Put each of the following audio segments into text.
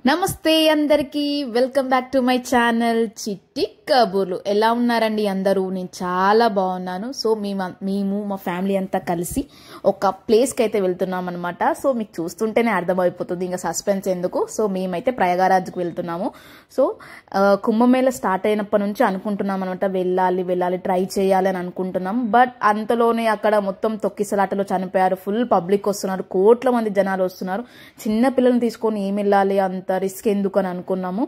నమస్తే అందరికి welcome back to my channel చిట్టి కబుర్లు. ఎలా ఉన్నారండి అందరూ? నేను చాలా బాగున్నాను. సో మేము మా ఫ్యామిలీ అంతా కలిసి ఒక ప్లేస్కి అయితే వెళ్తున్నాం అనమాట. సో మీకు చూస్తుంటేనే అర్థమైపోతుంది, ఇంకా సస్పెన్స్ ఎందుకు. సో మేమైతే ప్రయాగరాజ్కి వెళ్తున్నాము. సో కుంభమేళ స్టార్ట్ అయినప్పటి నుంచి అనుకుంటున్నాం అనమాట, వెళ్ళాలి ట్రై చేయాలి అని అనుకుంటున్నాం. బట్ అంతలోనే అక్కడ మొత్తం తొక్కిసలాటలో చనిపోయారు. ఫుల్ పబ్లిక్ వస్తున్నారు, కోట్ల మంది జనాలు వస్తున్నారు. చిన్న పిల్లల్ని తీసుకొని ఏం వెళ్ళాలి, అంత రిస్క్ ఎందుకు అని అనుకున్నాము.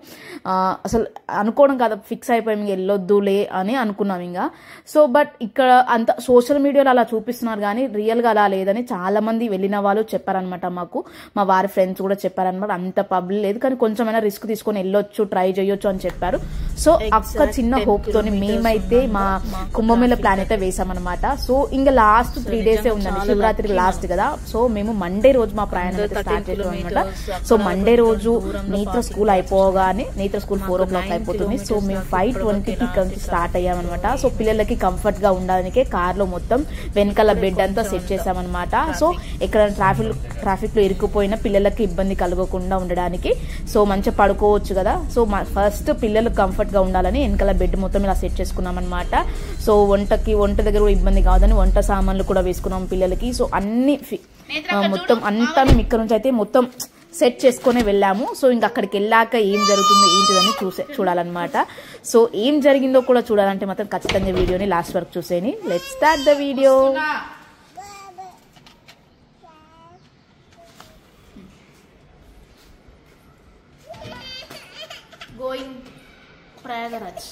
అసలు అనుకోవడం కాదు, ఫిక్స్ అయిపోయాం ఇంకా వెళ్ళొద్దులే అని అనుకున్నాం ఇంకా. సో బట్ ఇక్కడ అంత సోషల్ మీడియాలో అలా చూపిస్తున్నారు కానీ రియల్గా అలా లేదని చాలా మంది వెళ్ళిన వాళ్ళు చెప్పారనమాట. మాకు మా వారి ఫ్రెండ్స్ కూడా చెప్పారనమాట. అంత పబ్లిక్ లేదు కానీ కొంచెమైనా రిస్క్ తీసుకొని వెళ్ళొచ్చు, ట్రై చేయొచ్చు అని చెప్పారు. సో అక్క చిన్న హోప్ తోని మేమైతే మా కుంభమేళ ప్లాన్ అయితే వేసామన్నమాట. సో ఇంకా లాస్ట్ 3 days ఉందండి, శివరాత్రి లాస్ట్ కదా. సో మేము మండే రోజు మా ప్రయాణం అయితే స్టార్ట్ చేసాం అనమాట. సో మండే రోజు నేత్ర స్కూల్ అయిపోగానే, నేత్ర స్కూల్ 4 o'clock అయిపోతుంది. సో మేము 5:20కి ఇక్కడ నుంచి స్టార్ట్ అయ్యామన్నమాట. సో పిల్లలకి కంఫర్ట్ గా ఉండడానికే కార్ లో మొత్తం వెనకాల బెడ్ అంతా సెట్ చేసామన్నమాట. సో ఇక్కడ ట్రాఫిక్ లో ఇరుక్కుపోయిన పిల్లలకి ఇబ్బంది కలగకుండా ఉండడానికి, సో మంచిగా పడుకోవచ్చు కదా. సో ఫస్ట్ పిల్లలు కంఫర్ట్ గా ఉండాలని వెనకాల బెడ్ మొత్తం ఇలా సెట్ చేసుకున్నాం అనమాట. సో వంట దగ్గర కూడా ఇబ్బంది కాదని వంట సామాన్లు కూడా వేసుకున్నాం పిల్లలకి. సో అన్ని మొత్తం అంతా మేము ఇక్కడ నుంచి అయితే మొత్తం సెట్ చేసుకుని వెళ్ళాము. సో ఇంక అక్కడికి వెళ్ళాక ఏం జరుగుతుందో ఏంటిదని చూడాలన్నమాట. సో ఏం జరిగిందో కూడా చూడాలంటే మాత్రం ఖచ్చితంగా వీడియోని లాస్ట్ వరకు చూసేని. Let's start the video. Going Prayagraj.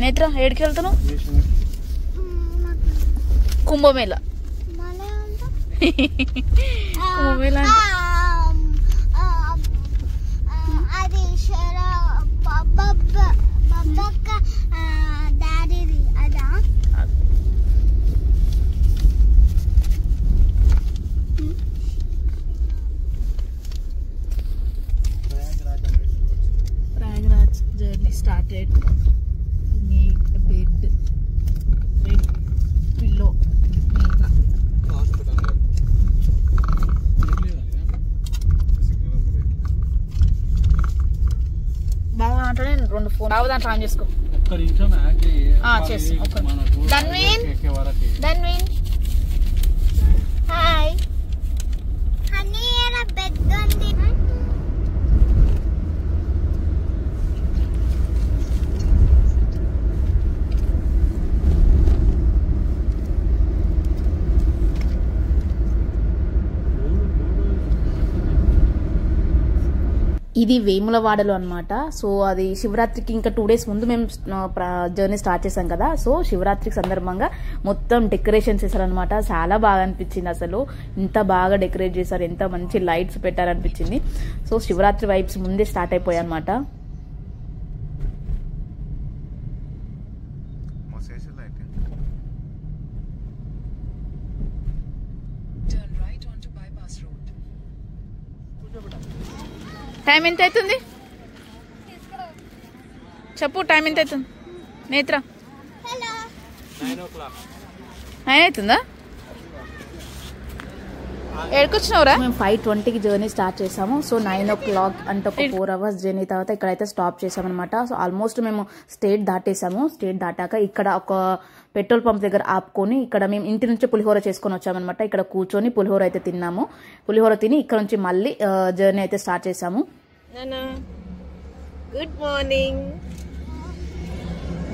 నేత్ర ఏడికి వెళ్తున్నావు? కుంభమేళ. Kumbh Mela Prayagraj journey started. రెండు ఫోన్ దాంట్లో ఆన్ చేసుకో. హాయ్. ఇది వేములవాడలో అనమాట. సో అది శివరాత్రికి ఇంకా 2 days ముందు మేము జర్నీ స్టార్ట్ చేసాం కదా. సో శివరాత్రికి సందర్భంగా మొత్తం డెకరేషన్ చేశారనమాట. చాలా బాగా అనిపించింది. అసలు ఇంత బాగా డెకరేట్ చేశారు, ఎంత మంచి లైట్స్ పెట్టారనిపించింది. సో శివరాత్రి వైబ్స్ ముందే స్టార్ట్ అయిపోయాయి అనమాట. టైం ఎంత అవుతుంది చెప్పు, టైం ఎంత అవుతుంది నేత్ర? 9 అవుతుందా? ఎక్కడికొచ్చినావురా? మేము 5:20కి జర్నీ స్టార్ట్ చేసాము. సో 9 o'clock అంటే ఒక 4 hours జర్నీ తర్వాత ఇక్కడైతే స్టాప్ చేసామన్నమాట. సో ఆల్మోస్ట్ మేము స్టేట్ దాటేసాము. స్టేట్ దాటాక ఇక్కడ ఒక పెట్రోల్ పంప్ దగ్గర ఆపుకొని ఇక్కడ మేము ఇంటి నుంచి పులిహోర చేసుకొని వచ్చామన్నమాట. ఇక్కడ కూర్చొని పులిహోర అయితే తిన్నాము. పులిహోర తిని ఇక్కడ నుంచి మళ్ళీ జర్నీ అయితే స్టార్ట్ చేసాము. Good morning.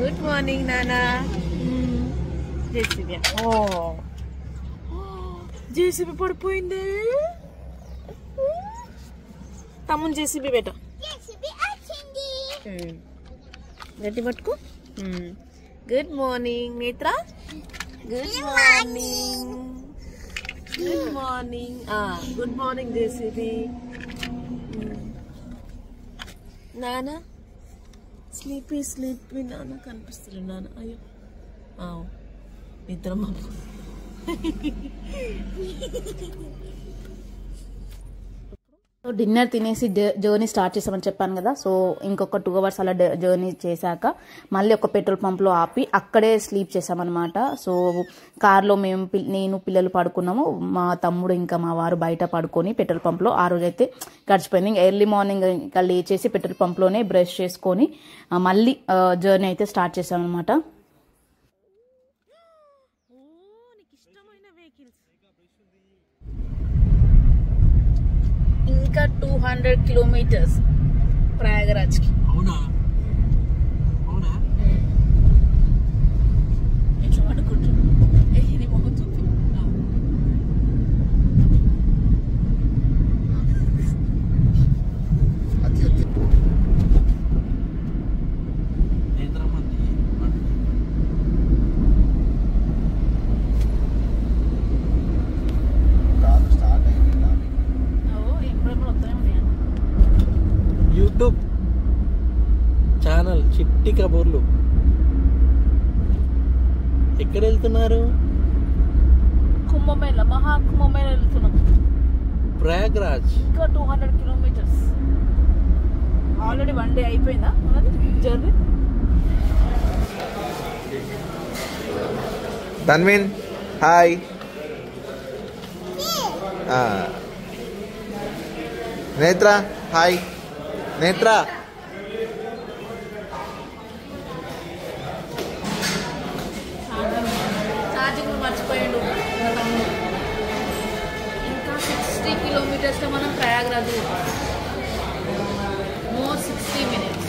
గుడ్ మార్నింగ్ నానా. జేసీబీ పడిపోయింది. తమ్ముని జేసీబీ బేట గట్టి పట్టుకో. గుడ్ మార్నింగ్ నేత్ర. Good morning. Good morning. Good morning JCB. నానా స్లీపీ నాన్న కనిపిస్తుంది నాన్న. అయ్యో నిద్ర మాకు. సో డిన్నర్ తినేసి జర్నీ స్టార్ట్ చేసామని చెప్పాను కదా. సో ఇంకొక 2 hours అలా జర్నీ చేశాక మళ్ళీ ఒక పెట్రోల్ పంప్లో ఆపి అక్కడే స్లీప్ చేసామన్నమాట. సో కార్లో నేను పిల్లలు పడుకున్నాము, మా తమ్ముడు ఇంకా మా వారు బయట పడుకొని పెట్రోల్ పంప్లో ఆ రోజు అయితే గడిచిపోయింది. ఎర్లీ మార్నింగ్ ఇంకా లేచేసి పెట్రోల్ పంప్లోనే బ్రష్ చేసుకొని మళ్ళీ జర్నీ అయితే స్టార్ట్ చేసామన్నమాట. ఇంకా 200 kilometers ప్రయాగరాజ్కి. అవునా అవునా ఎట్లా పడుకుంటు ఇది మొహం చూపి. యూట్యూబ్ ఛానల్ చిట్టి కబూర్లు. ఎక్కడ వెళ్తున్నారు? కుంభమేళ, మహాకుంభమేళ వెళ్తున్నాం. ప్రయాగ్రాజ్ ఇంకా 200 kilometers. ఆల్రెడీ 1 day అయిపోయిందా జర్నీ? తన్విన్ హాయ్. నేత్ర హాయ్. నేత్ర ఛార్జింగ్ మర్చిపోయాడు ఇంకా 60 kilometers లో మనం ప్రయాగరాజ్. More 60 minutes.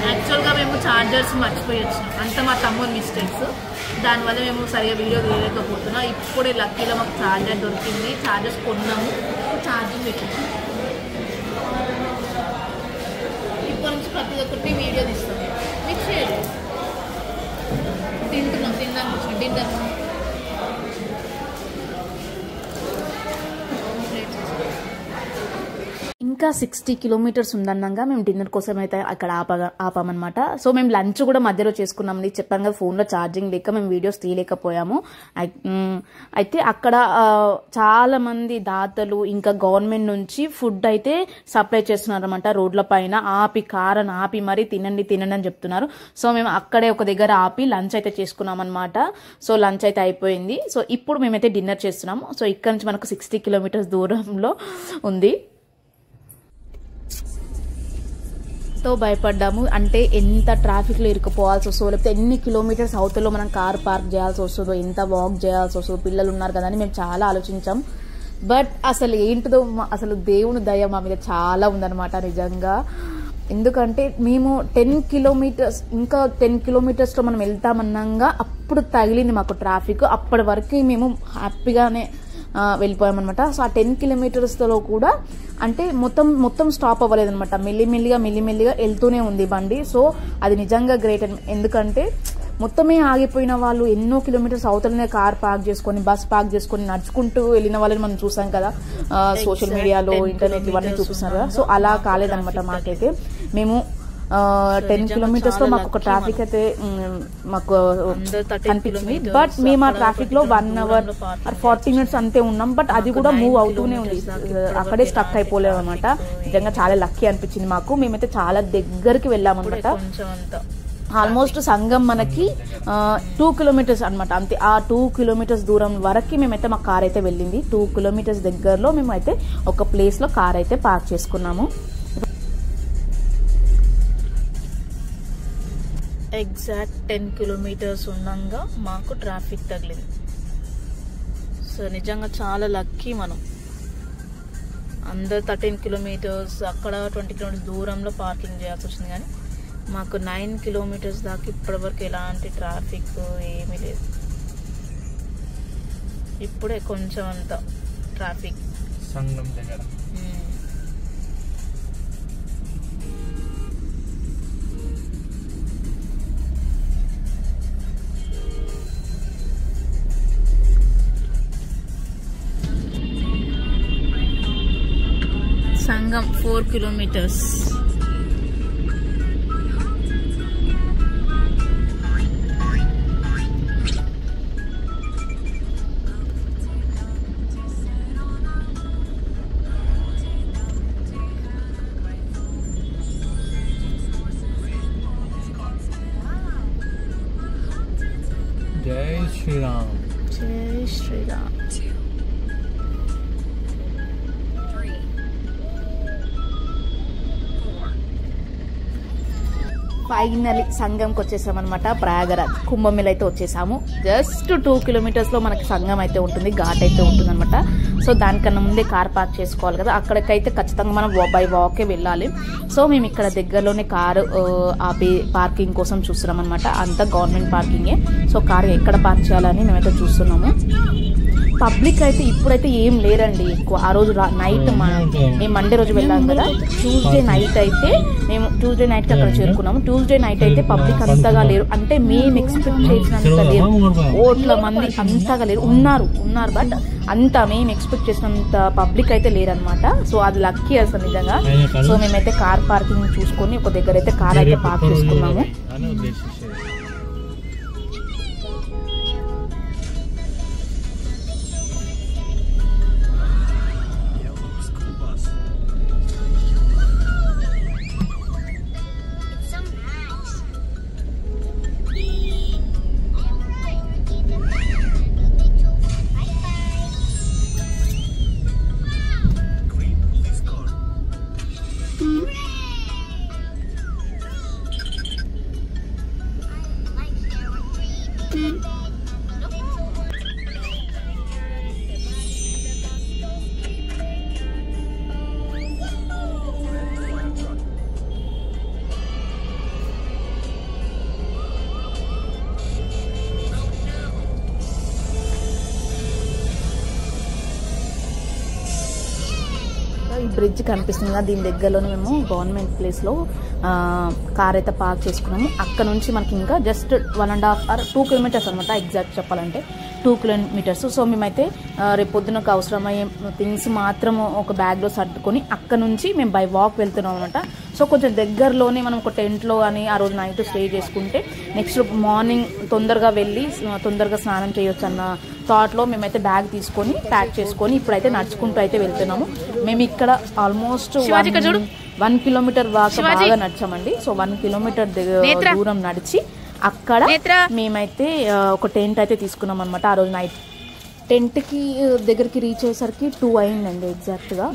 యాక్చువల్గా మేము ఛార్జర్స్ మర్చిపోయి వచ్చినాం, అంతా మా తమ్ముడు మిస్టేక్స్. దానివల్ల మేము సరిగా వీడియో తీయలేకపోతున్నాం. ఇప్పుడే లక్కీలో మాకు ఛార్జర్ దొరికింది, ఛార్జర్స్ కొన్నాము, ఛార్జింగ్ పెట్టినాం. ఇప్పటి నుంచి ప్రతి ఒక్కటి వీడియో తీస్తాం. మీకు షేర్ తింటున్నాం, తిన్నాను డిన్నర్. ఇంకా 60 kilometers ఉందన్నాగా మేము డిన్నర్ కోసం అయితే అక్కడ ఆపామన్నమాట. సో మేము లంచ్ కూడా మధ్యలో చేసుకున్నాం. చెప్పాను కదా, ఫోన్లో ఛార్జింగ్ లేక మేము వీడియోస్ తీయలేకపోయాము. అయితే అక్కడ చాలా మంది దాతలు ఇంకా గవర్నమెంట్ నుంచి ఫుడ్ అయితే సప్లై చేస్తున్నారు అనమాట. రోడ్ల పైన ఆపి కారని ఆపి మరీ తినండి తినండి అని చెప్తున్నారు. సో మేము అక్కడే ఒక దగ్గర ఆపి లంచ్ అయితే చేసుకున్నాం అనమాట. సో లంచ్ అయితే అయిపోయింది. సో ఇప్పుడు మేమైతే డిన్నర్ చేస్తున్నాము. సో ఇక్కడ నుంచి మనకు 60 kilometers దూరంలో ఉంది. తో భయపడ్డాము, అంటే ఎంత ట్రాఫిక్లో ఇరుక్కుపోవాల్సి వస్తుందో, లేకపోతే ఎన్ని కిలోమీటర్స్ అవతలో మనం కార్ పార్క్ చేయాల్సి వస్తుందో, ఎంత వాక్ చేయాల్సి వస్తుందో, పిల్లలు ఉన్నారు కదా అని మేము చాలా ఆలోచించాం. బట్ అసలు ఏంటిదో, అసలు దేవుని దయ మా మీద చాలా ఉందన్నమాట నిజంగా. ఎందుకంటే మేము 10 kilometers, ఇంకా 10 kilometersలో మనం వెళ్తామన్నాగా అప్పుడు తగిలింది మాకు ట్రాఫిక్. అప్పటి వరకు మేము హ్యాపీగానే వెళ్ళిపోయామన్నమాట. సో ఆ 10 kilometersలో కూడా అంటే మొత్తం స్టాప్ అవ్వలేదన్నమాట. మెల్లిమెల్లిగా వెళ్తూనే ఉంది బండి. సో అది నిజంగా గ్రేట్. ఎందుకంటే మొత్తమే ఆగిపోయిన వాళ్ళు ఎన్నో కిలోమీటర్స్ అవతలనే కార్ పార్క్ చేసుకొని, బస్ పార్క్ చేసుకొని నడుచుకుంటూ వెళ్ళిన వాళ్ళని మనం చూసాం కదా సోషల్ మీడియాలో, ఇంటర్నెట్ ఇవన్నీ చూపిస్తున్నారు కదా. సో అలా కాలేదన్నమాట మాకైతే. మేము 10 kilometers లో మాకు ఒక ట్రాఫిక్ అయితే మాకు కనిపించింది. బట్ మేము ఆ ట్రాఫిక్ లో 1 hour or 40 minutes అంతే ఉన్నాం. బట్ అది కూడా మూవ్ అవుతూనే ఉంది, అక్కడే స్టక్ అయిపోలేము అనమాట. నిజంగా చాలా లక్కీ అనిపించింది మాకు. మేమైతే చాలా దగ్గరికి వెళ్ళామన్నమాట. ఆల్మోస్ట్ సంగం మనకి 2 kilometers అనమాట, అంతే. ఆ 2 kilometers దూరం వరకు మేమైతే మా కార్ అయితే వెళ్ళింది. 2 kilometers దగ్గరలో మేమైతే ఒక ప్లేస్ లో కార్ అయితే పార్క్ చేసుకున్నాము. ఎగ్జాక్ట్ 10 kilometers ఉండగా మాకు ట్రాఫిక్ తగిలింది. సో నిజంగా చాలా లక్కీ మనం. అందరు 13 kilometers, అక్కడ 20 kilometers దూరంలో పార్కింగ్ చేయాల్సి వచ్చింది. కానీ మాకు 9 kilometers దాకా ఇప్పటివరకు ఎలాంటి ట్రాఫిక్ ఏమీ లేదు. ఇప్పుడే కొంచెం అంత ట్రాఫిక్ సంగం దగ్గర. సంగం 4 kilometers. శ్రీరామ్. జై శ్రీరామ్. ఫైనలీ సంగంకి వచ్చేసాం అనమాట. ప్రయాగరాజ్ కుంభమేళ అయితే వచ్చేసాము. జస్ట్ 2 kilometers లో మనకి సంగం అయితే ఉంటుంది, ఘాట్ అయితే ఉంటుంది అనమాట. సో దానికన్నా ముందే కార్ పార్క్ చేసుకోవాలి కదా, అక్కడికైతే ఖచ్చితంగా మనం బై వాకే వెళ్ళాలి. సో మేము ఇక్కడ దగ్గరలోనే కారు ఆపి పార్కింగ్ కోసం చూస్తున్నాం అనమాట. అంతా గవర్నమెంట్ పార్కింగే. సో కార్ ఎక్కడ పార్క్ చేయాలని మేమైతే చూస్తున్నాము. పబ్లిక్ అయితే ఇప్పుడైతే ఏం లేరండి ఎక్కువ. ఆ రోజు నైట్ మేము మండే రోజు వెళ్ళాం కదా, ట్యూస్డే నైట్ అయితే మేము ట్యూస్డే నైట్కి అక్కడ చేరుకున్నాము. ట్యూస్డే నైట్ అయితే పబ్లిక్ అంతగా లేరు, అంటే మేము ఎక్స్పెక్ట్ చేసినంత లేరు, ఓట్ల మంది అంతగా లేరు. ఉన్నారు బట్ అంత మేము ఎక్స్పెక్ట్ చేసినంత పబ్లిక్ అయితే లేరనమాట. సో అది లక్కీ అసలు నిజంగా. సో మేమైతే కార్ పార్కింగ్ చూసుకొని ఒక దగ్గర అయితే కార్ అయితే పార్క్ చేసుకున్నాము. ఈ బ్రిడ్జ్ కనిపిస్తుంది కదా, దీని దగ్గరలోనే మేము గవర్నమెంట్ ప్లేస్లో కార్ అయితే పార్క్ చేసుకున్నాము. అక్కడ నుంచి మనకి ఇంకా జస్ట్ 1.5 or 2 kilometers అనమాట, ఎగ్జాక్ట్ చెప్పాలంటే 2 kilometers. సో మేమైతే రేపు పొద్దునకు అవసరమయ్యే థింగ్స్ మాత్రం ఒక బ్యాగ్లో సర్దుకొని అక్కడ నుంచి మేము బై వాక్ వెళ్తున్నాం అనమాట. సో కొంచెం దగ్గరలోనే మనం ఒక టెంట్లో కానీ ఆ రోజు నైట్ స్టే చేసుకుంటే నెక్స్ట్ మార్నింగ్ తొందరగా వెళ్ళి తొందరగా స్నానం చేయొచ్చు అన్న థాట్లో మేమైతే బ్యాగ్ తీసుకొని ప్యాక్ చేసుకొని ఇప్పుడైతే నడుచుకుంటూ అయితే వెళ్తున్నాము. మేము ఇక్కడ ఆల్మోస్ట్ 1 kilometer బాగా నడిచామండి. సో 1 kilometer దూరం నడిచి అక్కడ మేమైతే ఒక టెంట్ అయితే తీసుకున్నాం అనమాట. ఆ రోజు నైట్ టెంట్కి దగ్గరికి రీచ్ అయ్యేసరికి 2 అయిందండి ఎగ్జాక్ట్గా.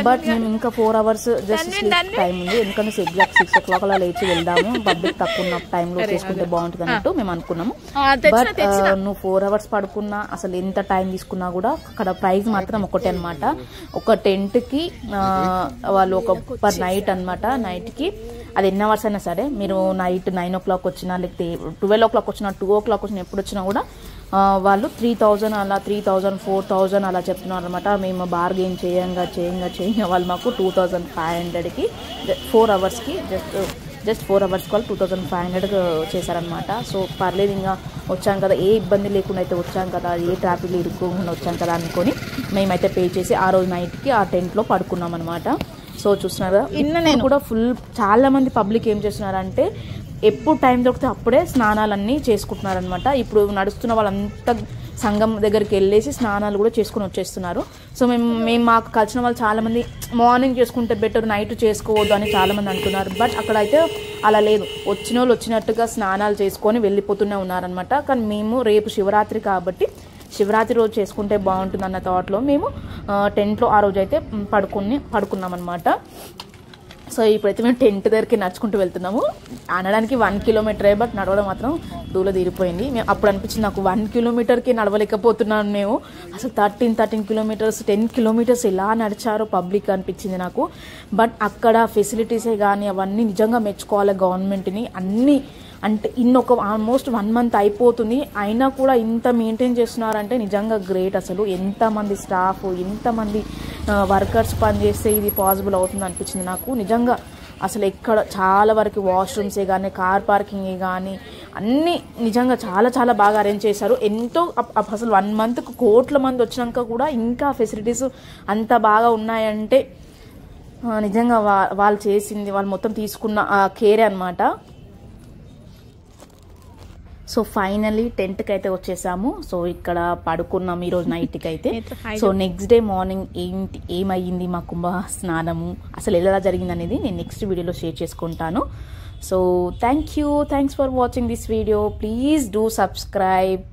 బట్ మేము ఇంకా 4 hours జస్ట్ స్లీప్ టైం ఉంది, ఎందుకంటే ఎగ్జాక్ట్ 6 o'clock అలా లేచి వెళ్దాము, పబ్లిక్ తక్కువ ఉన్న టైంలో చేసుకుంటే బాగుంటుంది అన్నట్టు మేము అనుకున్నాము. బట్ నువ్వు 4 hours పడుకున్నా అసలు ఎంత టైం తీసుకున్నా కూడా అక్కడ ప్రైస్ మాత్రం ఒకటే అనమాట. ఒక టెంట్కి వాళ్ళు ఒక పర్ నైట్ అనమాట. నైట్కి అది ఎన్ని అవర్స్ అయినా సరే, మీరు నైట్ 9 o'clock వచ్చినా లేకపోతే 12 o'clock వచ్చినా 2 o'clock వచ్చినా ఎప్పుడు వచ్చినా కూడా వాళ్ళు 3,000 అలా 3,000 4,000 అలా చెప్తున్నారు అనమాట. మేము బార్గెయిన్ చేయంగా వాళ్ళు మాకు 2,500కి 4 hours జస్ట్ 4 hours వాళ్ళు 2,500 చేశారనమాట. సో పర్లేదు, ఇంకా వచ్చాం కదా, ఏ ఇబ్బంది లేకుండా అయితే వచ్చాం కదా, ఏ ట్రాఫిక్లో ఇరుక్కోకుండా వచ్చాం కదా అనుకొని మేమైతే పే చేసి ఆ రోజు నైట్కి ఆ టెంట్లో పడుకున్నాం అనమాట. సో చూస్తున్నారు నేను కూడా ఫుల్ చాలా మంది పబ్లిక్ ఏం చేస్తున్నారంటే ఎప్పుడు టైం దొరికితే అప్పుడే స్నానాలన్నీ చేసుకుంటున్నారనమాట. ఇప్పుడు నడుస్తున్న వాళ్ళంతా సంగం దగ్గరికి వెళ్ళేసి స్నానాలు కూడా చేసుకుని వచ్చేస్తున్నారు. సో మేము మాకు కలిసిన వాళ్ళు చాలామంది మార్నింగ్ చేసుకుంటే బెటర్, నైట్ చేసుకోవద్దు అని చాలామంది అంటున్నారు. బట్ అక్కడ అయితే అలా లేదు, వచ్చిన వాళ్ళు వచ్చినట్టుగా స్నానాలు చేసుకొని వెళ్ళిపోతూనే ఉన్నారనమాట. కానీ మేము రేపు శివరాత్రి కాబట్టి శివరాత్రి రోజు చేసుకుంటే బాగుంటుంది అన్న థాట్లో మేము టెంట్లో ఆ రోజు అయితే పడుకున్నాం అనమాట. సో ఇప్పుడైతే మేము టెంట్ దగ్గరికి నడుచుకుంటూ వెళ్తున్నాము. అనడానికి 1 kilometer, బట్ నడవడం మాత్రం దూల తీరిపోయింది. మేము అప్పుడు అనిపించింది నాకు 1 kilometerకి నడవలేకపోతున్నాను మేము, అసలు 13 kilometers 10 kilometers ఎలా నడిచారో పబ్లిక్ అనిపించింది నాకు. బట్ అక్కడ ఫెసిలిటీసే కానీ అవన్నీ నిజంగా మెచ్చుకోవాలి గవర్నమెంట్ని. అన్నీ అంటే ఆల్మోస్ట్ 1 month అయిపోతుంది, అయినా కూడా ఇంత మెయింటైన్ చేస్తున్నారంటే నిజంగా గ్రేట్. అసలు ఎంతమంది స్టాఫ్, ఎంతమంది వర్కర్స్ పనిచేస్తే ఇది పాసిబుల్ అవుతుంది అనిపించింది నాకు నిజంగా. అసలు ఎక్కడ చాలా వరకు వాష్రూమ్సే కానీ కార్ పార్కింగే కానీ అన్నీ నిజంగా చాలా చాలా బాగా అరేంజ్ చేశారు. ఎంతో అసలు 1 monthకు కోట్ల మంది వచ్చినాక కూడా ఇంకా ఫెసిలిటీస్ అంత బాగా ఉన్నాయంటే నిజంగా వాళ్ళు చేసింది, వాళ్ళు మొత్తం తీసుకున్న కేరే అనమాట. సో ఫైనలీ టెంట్కి అయితే వచ్చేసాము. సో ఇక్కడ పడుకున్నాం ఈరోజు నైట్కి అయితే. సో నెక్స్ట్ డే మార్నింగ్ ఏమయ్యింది మా కుంభ స్నానము అసలు ఎలా జరిగింది అనేది నేను నెక్స్ట్ వీడియోలో షేర్ చేసుకుంటాను. So thanks for watching this video. Please do subscribe.